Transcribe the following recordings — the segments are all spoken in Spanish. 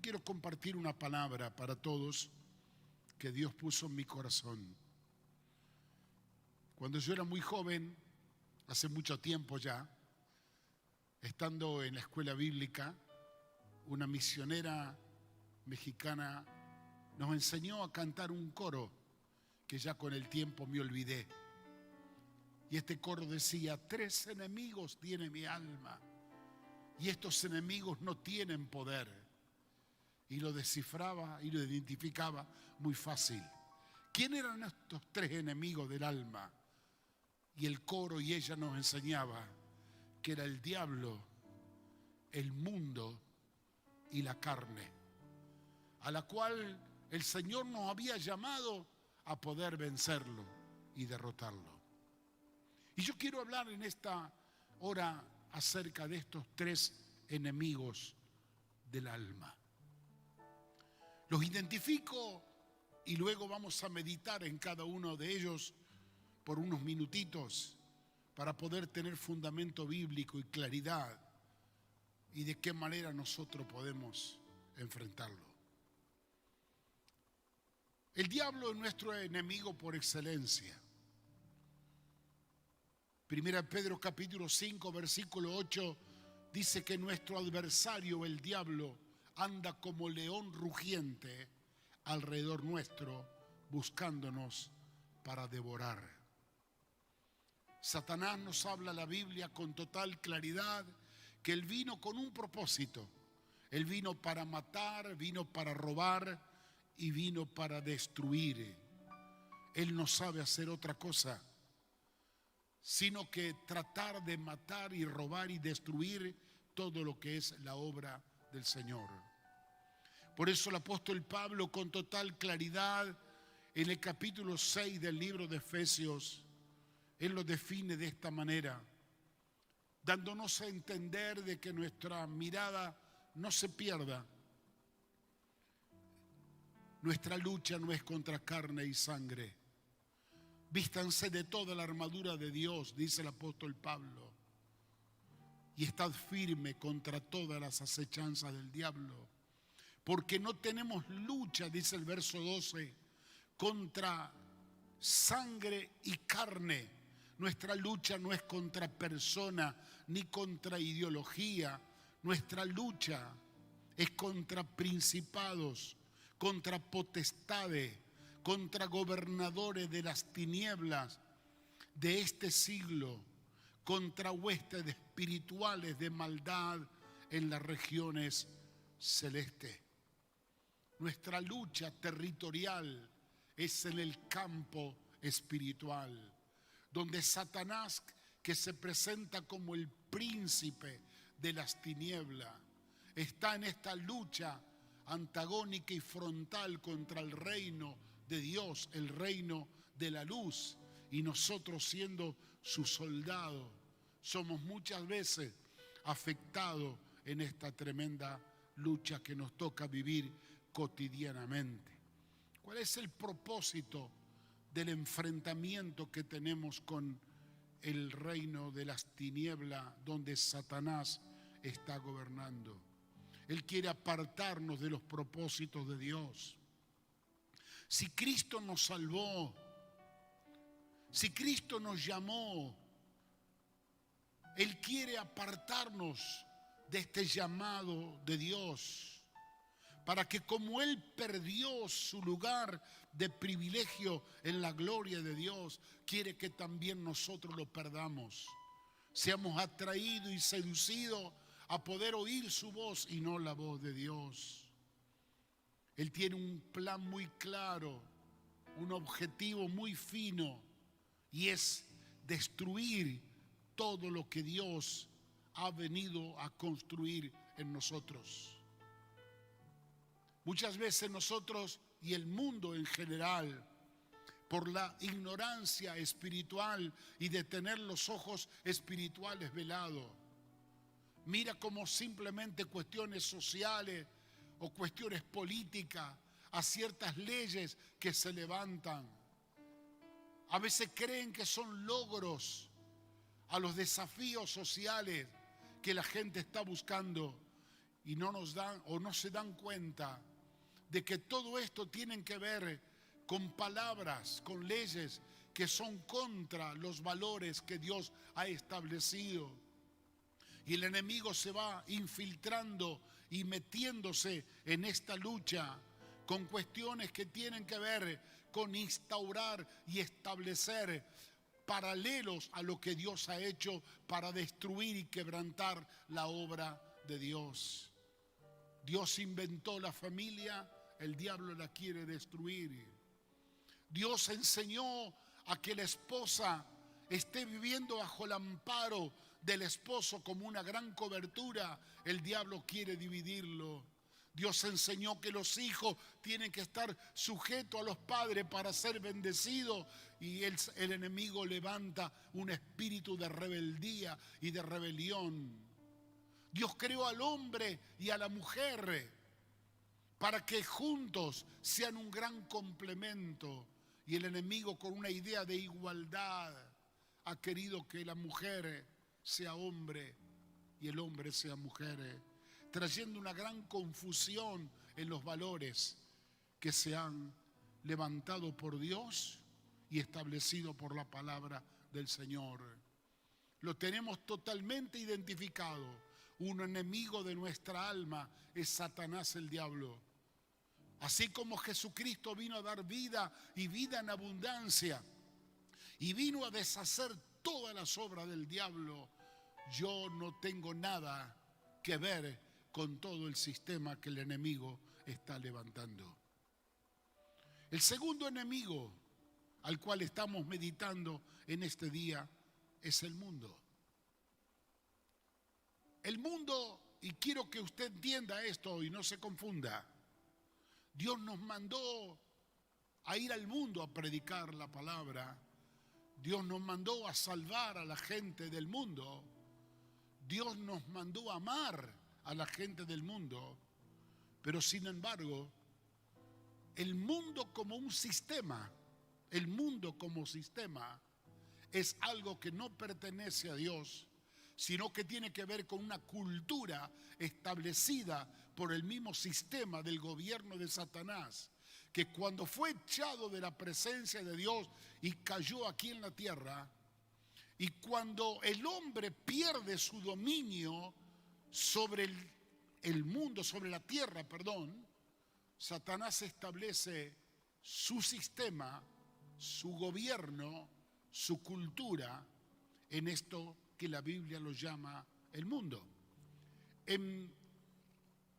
quiero compartir una palabra para todos que Dios puso en mi corazón. Cuando yo era muy joven, hace mucho tiempo ya, estando en la escuela bíblica, una misionera mexicana nos enseñó a cantar un coro que ya con el tiempo me olvidé. Y este coro decía: 3 enemigos tiene mi alma, y estos enemigos no tienen poder. Y lo descifraba y lo identificaba muy fácil. ¿Quién eran estos 3 enemigos del alma? Y el coro y ella nos enseñaba que era el diablo, el mundo y la carne, a la cual el Señor nos había llamado a poder vencerlo y derrotarlo. Y yo quiero hablar en esta hora acerca de estos 3 enemigos del alma. Los identifico y luego vamos a meditar en cada uno de ellos por unos minutitos para poder tener fundamento bíblico y claridad y de qué manera nosotros podemos enfrentarlo. El diablo es nuestro enemigo por excelencia. 1 Pedro capítulo 5 versículo 8 dice que nuestro adversario, el diablo, anda como león rugiente alrededor nuestro, buscándonos para devorar. Satanás nos habla la Biblia con total claridad que él vino con un propósito. Él vino para matar, vino para robar y vino para destruir. Él no sabe hacer otra cosa, sino que tratar de matar y robar y destruir todo lo que es la obra del Señor. Por eso el apóstol Pablo, con total claridad, en el capítulo 6 del libro de Efesios, él lo define de esta manera, dándonos a entender de que nuestra mirada no se pierda. Nuestra lucha no es contra carne y sangre. Vístanse de toda la armadura de Dios, dice el apóstol Pablo, y estad firme contra todas las acechanzas del diablo, porque no tenemos lucha, dice el verso 12, contra sangre y carne. Nuestra lucha no es contra persona ni contra ideología. Nuestra lucha es contra principados, contra potestades, contra gobernadores de las tinieblas de este siglo, contra huestes espirituales de maldad en las regiones celestes. Nuestra lucha territorial es en el campo espiritual, donde Satanás, que se presenta como el príncipe de las tinieblas, está en esta lucha antagónica y frontal contra el reino de Dios, el reino de la luz, y nosotros, siendo sus soldados, somos muchas veces afectados en esta tremenda lucha que nos toca vivir cotidianamente. ¿Cuál es el propósito del enfrentamiento que tenemos con el reino de las tinieblas donde Satanás está gobernando? Él quiere apartarnos de los propósitos de Dios. Si Cristo nos salvó, si Cristo nos llamó, Él quiere apartarnos de este llamado de Dios, para que como Él perdió su lugar de privilegio en la gloria de Dios, quiere que también nosotros lo perdamos. Seamos atraídos y seducidos a poder oír su voz y no la voz de Dios. Él tiene un plan muy claro, un objetivo muy fino, y es destruir todo lo que Dios ha venido a construir en nosotros. Muchas veces nosotros y el mundo en general, por la ignorancia espiritual y de tener los ojos espirituales velados, mira como simplemente cuestiones sociales o cuestiones políticas, a ciertas leyes que se levantan. A veces creen que son logros a los desafíos sociales que la gente está buscando, y no nos dan o no se dan cuenta de que todo esto tiene que ver con palabras, con leyes que son contra los valores que Dios ha establecido. Y el enemigo se va infiltrando y metiéndose en esta lucha con cuestiones que tienen que ver con instaurar y establecer paralelos a lo que Dios ha hecho para destruir y quebrantar la obra de Dios. Dios inventó la familia, el diablo la quiere destruir. Dios enseñó a que la esposa esté viviendo bajo el amparo del esposo como una gran cobertura, el diablo quiere dividirlo. Dios enseñó que los hijos tienen que estar sujetos a los padres para ser bendecidos, y el enemigo levanta un espíritu de rebeldía y de rebelión. Dios creó al hombre y a la mujer para que juntos sean un gran complemento, y el enemigo, con una idea de igualdad, ha querido que la mujer sea hombre y el hombre sea mujer, trayendo una gran confusión en los valores que se han levantado por Dios y establecido por la palabra del Señor. Lo tenemos totalmente identificado. Un enemigo de nuestra alma es Satanás, el diablo. Así como Jesucristo vino a dar vida y vida en abundancia, y vino a deshacer todas las obras del diablo, yo no tengo nada que ver con todo el sistema que el enemigo está levantando. El segundo enemigo al cual estamos meditando en este día es el mundo. El mundo, y quiero que usted entienda esto y no se confunda, Dios nos mandó a ir al mundo a predicar la palabra. Dios nos mandó a salvar a la gente del mundo. Dios nos mandó a amar a la gente del mundo. Pero sin embargo, el mundo como un sistema, el mundo como sistema, es algo que no pertenece a Dios, sino que tiene que ver con una cultura establecida por el mismo sistema del gobierno de Satanás, que cuando fue echado de la presencia de Dios y cayó aquí en la tierra, y cuando el hombre pierde su dominio sobre el mundo, sobre la tierra, Satanás establece su sistema, su gobierno, su cultura en esto que la Biblia lo llama el mundo. En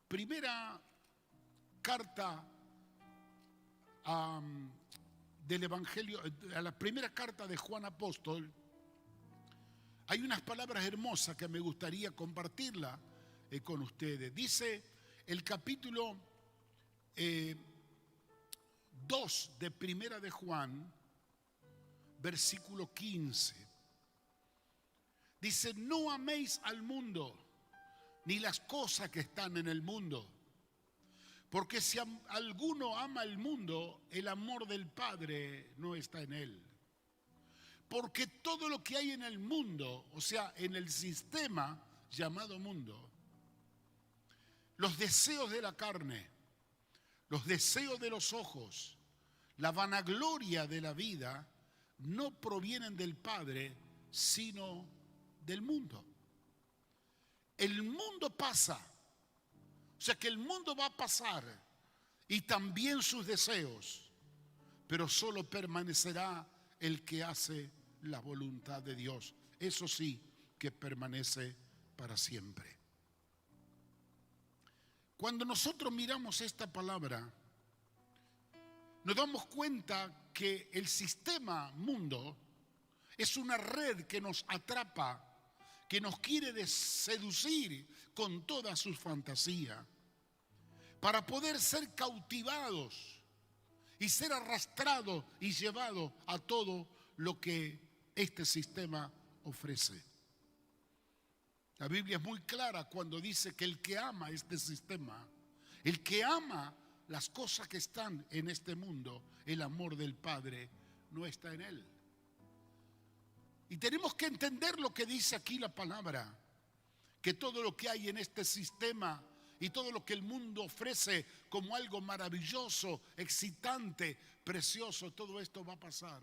primera carta del Evangelio, a la primera carta de Juan Apóstol, hay unas palabras hermosas que me gustaría compartirla con ustedes. Dice el capítulo 2 de primera de Juan, versículo 15. Dice: no améis al mundo, ni las cosas que están en el mundo. Porque si alguno ama el mundo, el amor del Padre no está en él. Porque todo lo que hay en el mundo, o sea, en el sistema llamado mundo, los deseos de la carne, los deseos de los ojos, la vanagloria de la vida, no provienen del Padre, sino del mundo. El mundo pasa, o sea que el mundo va a pasar, y también sus deseos, pero solo permanecerá el que hace la voluntad de Dios. Eso sí, que permanece para siempre. Cuando nosotros miramos esta palabra, nos damos cuenta que el sistema mundo es una red que nos atrapa, que nos quiere seducir con toda su fantasía, para poder ser cautivados y ser arrastrados y llevados a todo lo que este sistema ofrece. La Biblia es muy clara cuando dice que el que ama este sistema, el que ama las cosas que están en este mundo, el amor del Padre no está en él. Y tenemos que entender lo que dice aquí la palabra, que todo lo que hay en este sistema y todo lo que el mundo ofrece como algo maravilloso, excitante, precioso, todo esto va a pasar.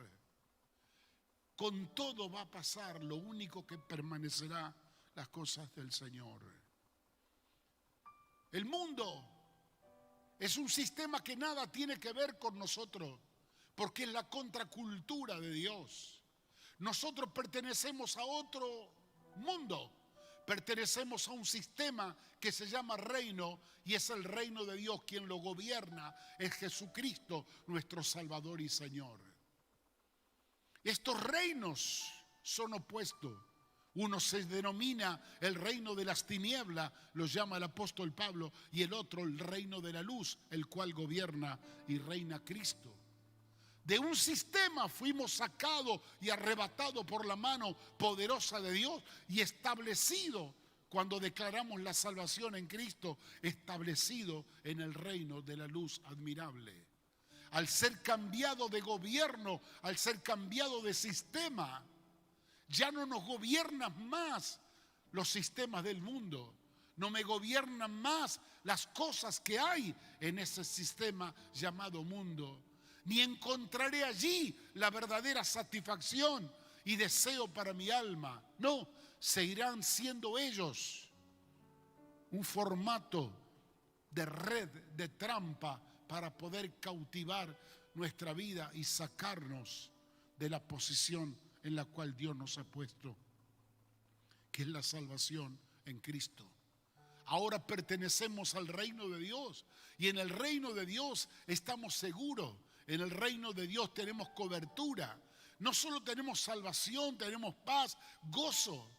Con todo va a pasar, lo único que permanecerá, las cosas del Señor. El mundo es un sistema que nada tiene que ver con nosotros, porque es la contracultura de Dios. Nosotros pertenecemos a otro mundo, pertenecemos a un sistema que se llama reino, y es el reino de Dios. Quien lo gobierna es Jesucristo, nuestro Salvador y Señor. Estos reinos son opuestos. Uno se denomina el reino de las tinieblas, lo llama el apóstol Pablo, y el otro el reino de la luz, el cual gobierna y reina Cristo. De un sistema fuimos sacados y arrebatados por la mano poderosa de Dios y establecido, cuando declaramos la salvación en Cristo, establecido en el reino de la luz admirable. Al ser cambiado de gobierno, al ser cambiado de sistema, ya no nos gobiernan más los sistemas del mundo. No me gobiernan más las cosas que hay en ese sistema llamado mundo. Ni encontraré allí la verdadera satisfacción y deseo para mi alma. No, seguirán siendo ellos un formato de red, de trampa, para poder cautivar nuestra vida y sacarnos de la posición en la cual Dios nos ha puesto, que es la salvación en Cristo. Ahora pertenecemos al reino de Dios, y en el reino de Dios estamos seguros. En el reino de Dios tenemos cobertura. No solo tenemos salvación, tenemos paz, gozo.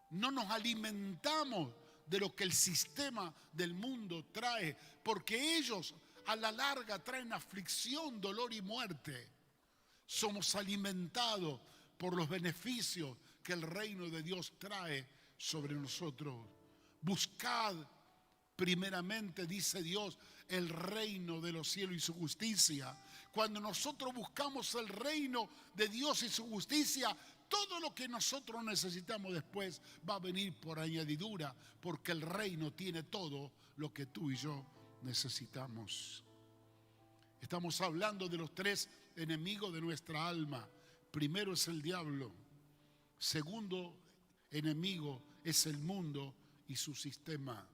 No nos alimentamos de lo que el sistema del mundo trae, porque ellos a la larga traen aflicción, dolor y muerte. Somos alimentados por los beneficios que el reino de Dios trae sobre nosotros. Buscad primeramente, dice Dios, el reino de los cielos y su justicia. Cuando nosotros buscamos el reino de Dios y su justicia, todo lo que nosotros necesitamos después va a venir por añadidura, porque el reino tiene todo lo que tú y yo necesitamos. Estamos hablando de los tres enemigos de nuestra alma. Primero es el diablo. Segundo enemigo es el mundo y su sistema.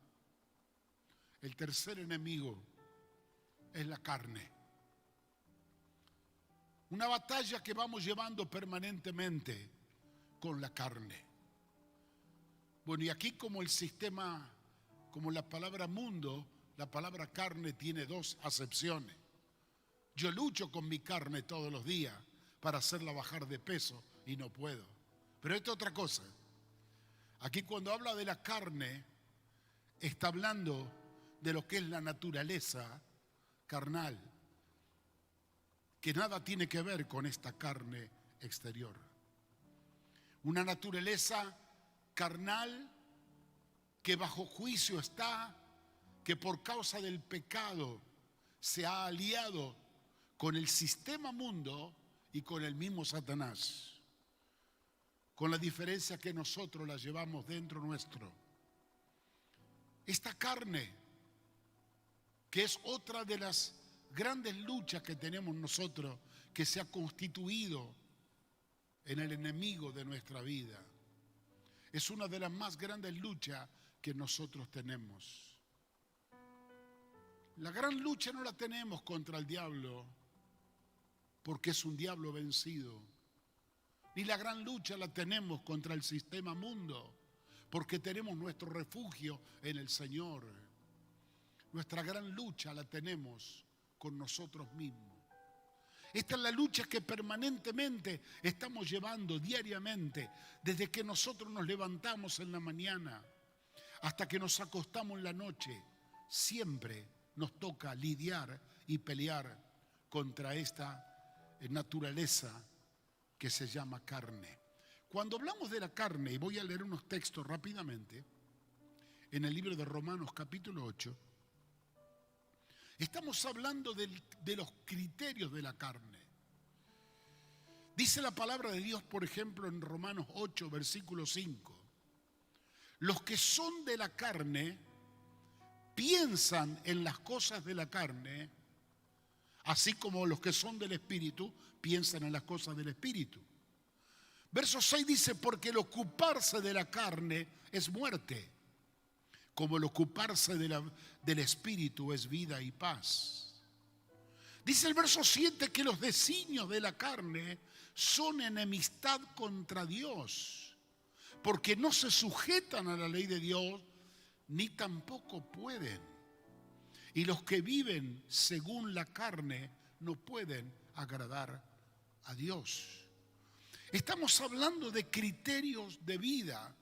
El tercer enemigo es la carne. Una batalla que vamos llevando permanentemente con la carne. Bueno, y aquí como el sistema, como la palabra mundo, la palabra carne tiene dos acepciones. Yo lucho con mi carne todos los días para hacerla bajar de peso y no puedo. Pero esto es otra cosa. Aquí cuando habla de la carne, está hablando de lo que es la naturaleza carnal, que nada tiene que ver con esta carne exterior. Una naturaleza carnal que bajo juicio está, que por causa del pecado se ha aliado con el sistema mundo y con el mismo Satanás, con la diferencia que nosotros la llevamos dentro nuestro. Esta carne, que es otra de las grandes luchas que tenemos nosotros, que se ha constituido en el enemigo de nuestra vida, es una de las más grandes luchas que nosotros tenemos. La gran lucha no la tenemos contra el diablo, porque es un diablo vencido. Ni la gran lucha la tenemos contra el sistema mundo, porque tenemos nuestro refugio en el Señor. Nuestra gran lucha la tenemos con nosotros mismos. Esta es la lucha que permanentemente estamos llevando diariamente, desde que nosotros nos levantamos en la mañana hasta que nos acostamos en la noche. Siempre nos toca lidiar y pelear contra esta naturaleza que se llama carne. Cuando hablamos de la carne, y voy a leer unos textos rápidamente, en el libro de Romanos capítulo 8, estamos hablando de los criterios de la carne. Dice la palabra de Dios, por ejemplo, en Romanos 8, versículo 5. Los que son de la carne piensan en las cosas de la carne, así como los que son del Espíritu piensan en las cosas del Espíritu. Verso 6 dice, porque el ocuparse de la carne es muerte, como el ocuparse del Espíritu es vida y paz. Dice el verso 7 que los designios de la carne son enemistad contra Dios, porque no se sujetan a la ley de Dios, ni tampoco pueden. Y los que viven según la carne no pueden agradar a Dios. Estamos hablando de criterios de vida,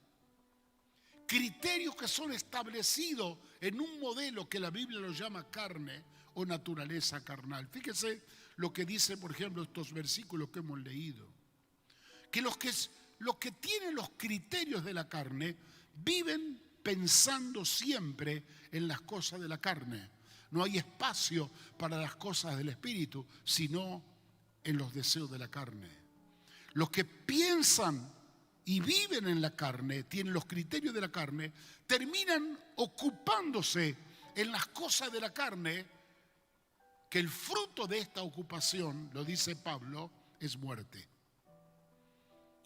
criterios que son establecidos en un modelo que la Biblia lo llama carne o naturaleza carnal. Fíjese lo que dice, por ejemplo, estos versículos que hemos leído. Que los que tienen los criterios de la carne viven pensando siempre en las cosas de la carne. No hay espacio para las cosas del Espíritu, sino en los deseos de la carne. Los que piensan y viven en la carne, tienen los criterios de la carne, terminan ocupándose en las cosas de la carne, que el fruto de esta ocupación, lo dice Pablo, es muerte.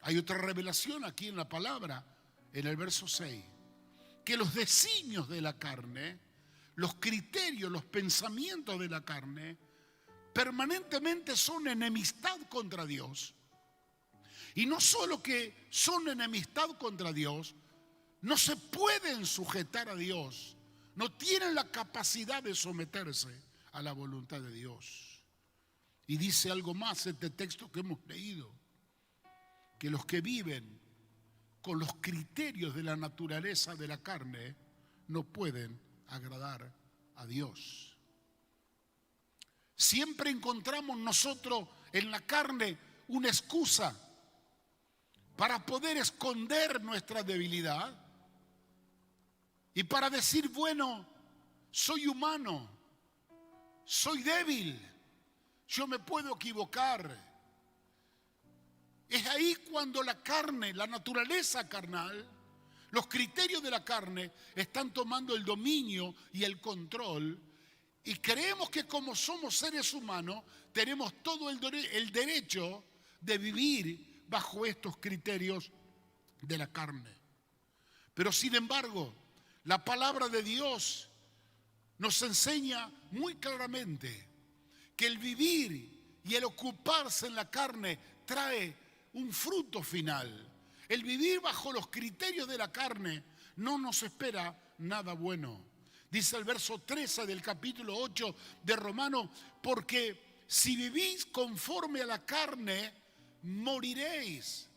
Hay otra revelación aquí en la palabra, en el verso 6, que los designios de la carne, los criterios, los pensamientos de la carne, permanentemente son enemistad contra Dios. Y no solo que son enemistad contra Dios, no se pueden sujetar a Dios, no tienen la capacidad de someterse a la voluntad de Dios. Y dice algo más este texto que hemos leído, que los que viven con los criterios de la naturaleza de la carne no pueden agradar a Dios. Siempre encontramos nosotros en la carne una excusa para poder esconder nuestra debilidad y para decir, bueno, soy humano, soy débil, yo me puedo equivocar. Es ahí cuando la carne, la naturaleza carnal, los criterios de la carne están tomando el dominio y el control, y creemos que como somos seres humanos tenemos todo el derecho de vivir bajo estos criterios de la carne. Pero sin embargo, la palabra de Dios nos enseña muy claramente que el vivir y el ocuparse en la carne trae un fruto final. El vivir bajo los criterios de la carne no nos espera nada bueno. Dice el verso 13 del capítulo 8 de Romanos, porque si vivís conforme a la carne, moriréis.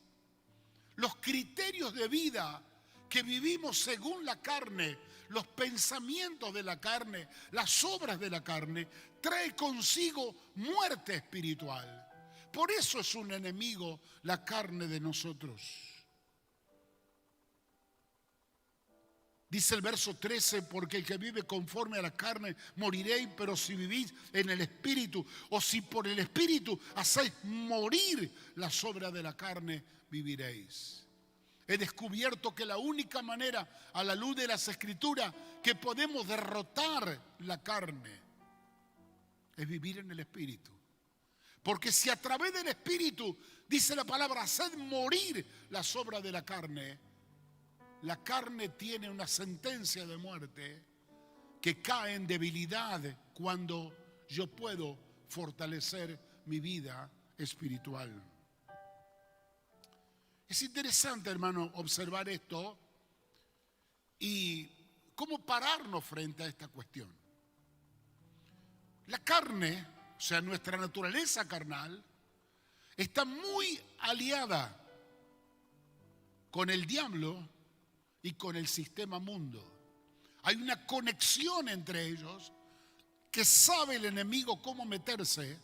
Los criterios de vida que vivimos según la carne, los pensamientos de la carne, las obras de la carne, trae consigo muerte espiritual. Por eso es un enemigo la carne de nosotros. Dice el verso 13, porque el que vive conforme a la carne moriréis, pero si vivís en el Espíritu, o si por el Espíritu hacéis morir las obras de la carne, viviréis. He descubierto que la única manera, a la luz de las Escrituras, que podemos derrotar la carne es vivir en el Espíritu. Porque si a través del Espíritu, dice la palabra, haced morir las obras de la carne tiene una sentencia de muerte que cae en debilidad cuando yo puedo fortalecer mi vida espiritual. Es interesante, hermano, observar esto y cómo pararnos frente a esta cuestión. La carne, o sea, nuestra naturaleza carnal, está muy aliada con el diablo y con el sistema mundo. Hay una conexión entre ellos que sabe el enemigo cómo meterse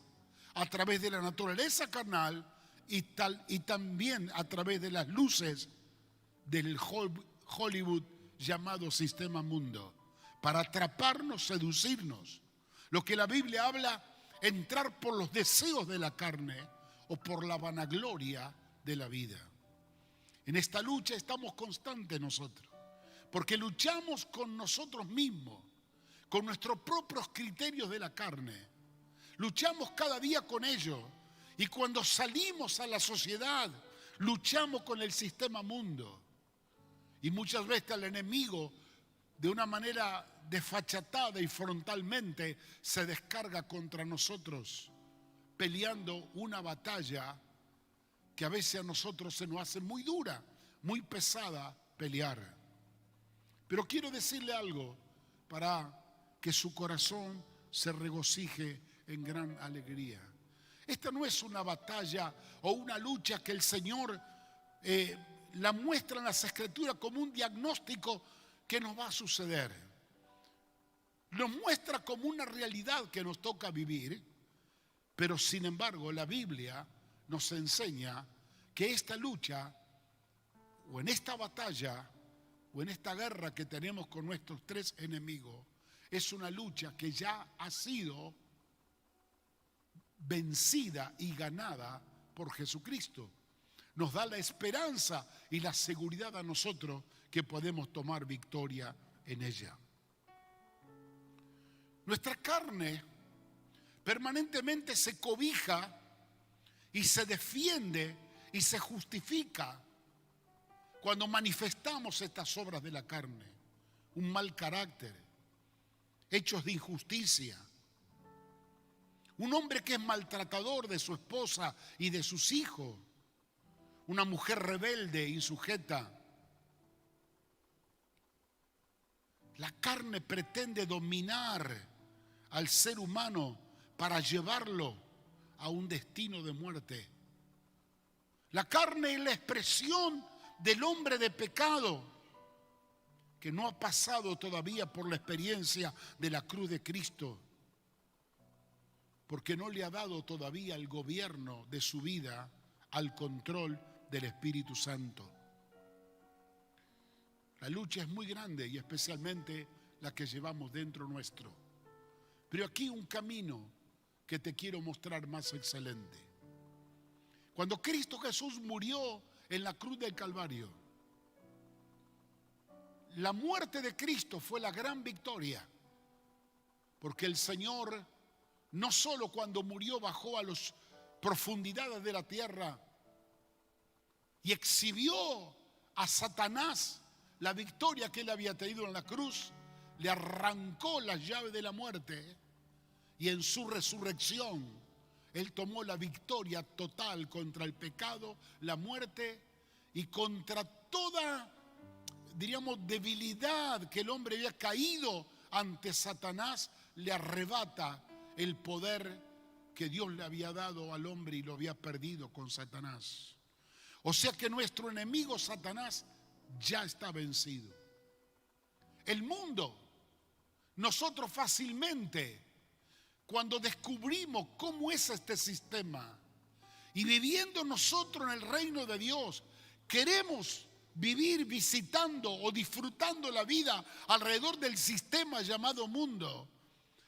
a través de la naturaleza carnal y también a través de las luces del Hollywood llamado sistema mundo, para atraparnos, seducirnos. Lo que la Biblia habla, entrar por los deseos de la carne o por la vanagloria de la vida. En esta lucha estamos constantes nosotros, porque luchamos con nosotros mismos, con nuestros propios criterios de la carne. Luchamos cada día con ello. Y cuando salimos a la sociedad, luchamos con el sistema mundo. Y muchas veces el enemigo, de una manera desfachatada y frontalmente, se descarga contra nosotros, peleando una batalla que a veces a nosotros se nos hace muy dura, muy pesada pelear. Pero quiero decirle algo para que su corazón se regocije en gran alegría. Esta no es una batalla o una lucha que el Señor la muestra en las Escrituras como un diagnóstico que nos va a suceder. Nos muestra como una realidad que nos toca vivir, pero sin embargo la Biblia nos enseña que esta lucha, o en esta batalla, o en esta guerra que tenemos con nuestros tres enemigos, es una lucha que ya ha sido vencida y ganada por Jesucristo. Nos da la esperanza y la seguridad a nosotros que podemos tomar victoria en ella. Nuestra carne permanentemente se cobija y se defiende y se justifica cuando manifestamos estas obras de la carne. Un mal carácter, hechos de injusticia, un hombre que es maltratador de su esposa y de sus hijos, una mujer rebelde, insujeta. La carne pretende dominar al ser humano para llevarlo a un destino de muerte. La carne es la expresión del hombre de pecado que no ha pasado todavía por la experiencia de la cruz de Cristo, porque no le ha dado todavía el gobierno de su vida al control del Espíritu Santo. La lucha es muy grande y especialmente la que llevamos dentro nuestro. Pero aquí un camino que te quiero mostrar más excelente. Cuando Cristo Jesús murió en la cruz del Calvario, la muerte de Cristo fue la gran victoria, porque el Señor no solo cuando murió bajó a las profundidades de la tierra y exhibió a Satanás la victoria que él había tenido en la cruz, le arrancó las llaves de la muerte y en su resurrección él tomó la victoria total contra el pecado, la muerte y contra toda, diríamos, debilidad que el hombre había caído ante Satanás. Le arrebata el poder que Dios le había dado al hombre y lo había perdido con Satanás. O sea que nuestro enemigo Satanás ya está vencido. El mundo, nosotros fácilmente, cuando descubrimos cómo es este sistema y viviendo nosotros en el reino de Dios, queremos vivir visitando o disfrutando la vida alrededor del sistema llamado mundo.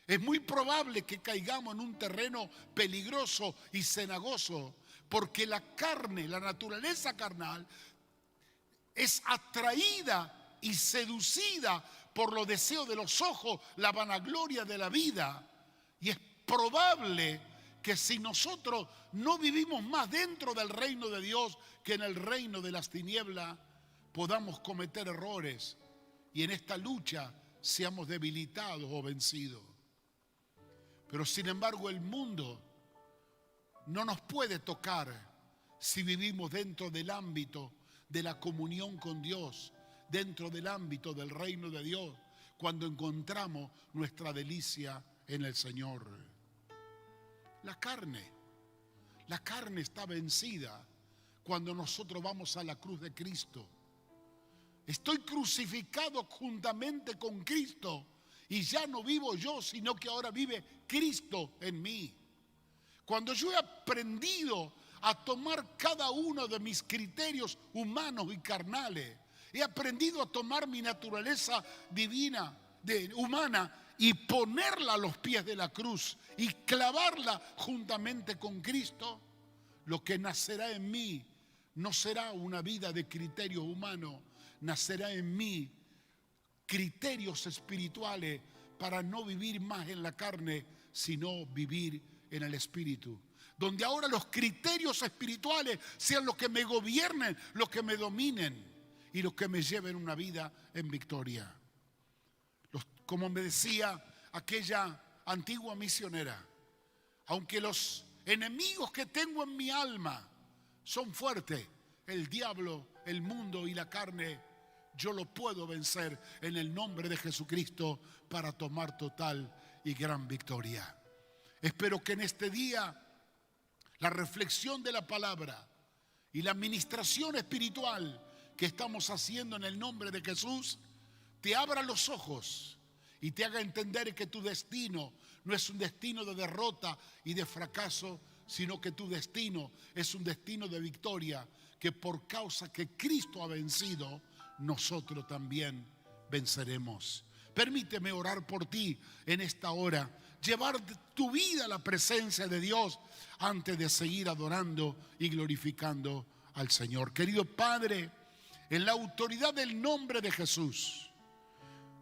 Es muy probable que caigamos en un terreno peligroso y cenagoso, porque la carne, la naturaleza carnal, es atraída y seducida por los deseos de los ojos, la vanagloria de la vida. Y es probable que si nosotros no vivimos más dentro del reino de Dios que en el reino de las tinieblas, podamos cometer errores y en esta lucha seamos debilitados o vencidos. Pero sin embargo el mundo no nos puede tocar si vivimos dentro del ámbito de la comunión con Dios, dentro del ámbito del reino de Dios, cuando encontramos nuestra delicia en el Señor. La carne está vencida cuando nosotros vamos a la cruz de Cristo. Estoy crucificado juntamente con Cristo y ya no vivo yo, sino que ahora vive Cristo en mí. Cuando yo he aprendido a tomar cada uno de mis criterios humanos y carnales, he aprendido a tomar mi naturaleza divina, humana, y ponerla a los pies de la cruz y clavarla juntamente con Cristo, lo que nacerá en mí no será una vida de criterios humanos, nacerá en mí criterios espirituales para no vivir más en la carne, sino vivir en el Espíritu. Donde ahora los criterios espirituales sean los que me gobiernen, los que me dominen y los que me lleven una vida en victoria. Como me decía aquella antigua misionera, aunque los enemigos que tengo en mi alma son fuertes, el diablo, el mundo y la carne, yo lo puedo vencer en el nombre de Jesucristo para tomar total y gran victoria. Espero que en este día la reflexión de la palabra y la administración espiritual que estamos haciendo en el nombre de Jesús te abra los ojos y te haga entender que tu destino no es un destino de derrota y de fracaso, sino que tu destino es un destino de victoria, que por causa que Cristo ha vencido, nosotros también venceremos. Permíteme orar por ti en esta hora, llevar tu vida a la presencia de Dios antes de seguir adorando y glorificando al Señor. Querido Padre, en la autoridad del nombre de Jesús,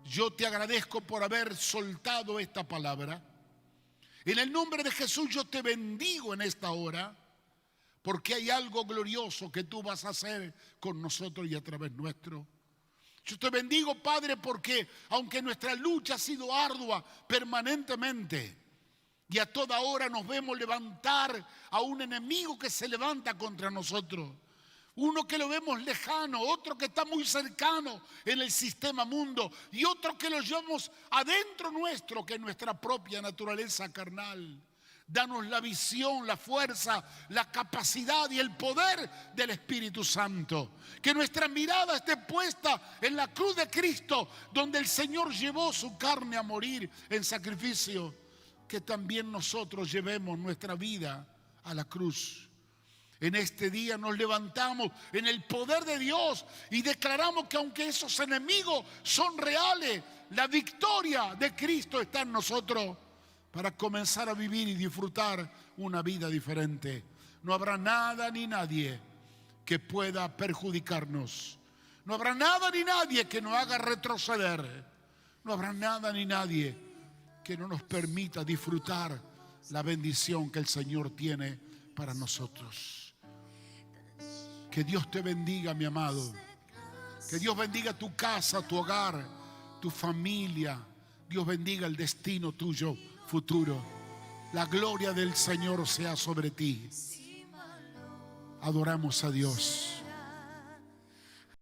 yo te agradezco por haber soltado esta palabra. En el nombre de Jesús yo te bendigo en esta hora, porque hay algo glorioso que tú vas a hacer con nosotros y a través nuestro. Yo te bendigo, Padre, porque aunque nuestra lucha ha sido ardua permanentemente y a toda hora nos vemos levantar a un enemigo que se levanta contra nosotros, uno que lo vemos lejano, otro que está muy cercano en el sistema mundo y otro que lo llevamos adentro nuestro, que es nuestra propia naturaleza carnal. Danos la visión, la fuerza, la capacidad y el poder del Espíritu Santo. Que nuestra mirada esté puesta en la cruz de Cristo, donde el Señor llevó su carne a morir en sacrificio. Que también nosotros llevemos nuestra vida a la cruz. En este día nos levantamos en el poder de Dios y declaramos que aunque esos enemigos son reales, la victoria de Cristo está en nosotros para comenzar a vivir y disfrutar una vida diferente. No habrá nada ni nadie que pueda perjudicarnos. No habrá nada ni nadie que nos haga retroceder. No habrá nada ni nadie que no nos permita disfrutar la bendición que el Señor tiene para nosotros. Que Dios te bendiga, mi amado. Que Dios bendiga tu casa, tu hogar, tu familia. Dios bendiga el destino tuyo futuro. La gloria del Señor sea sobre ti. Adoramos a Dios.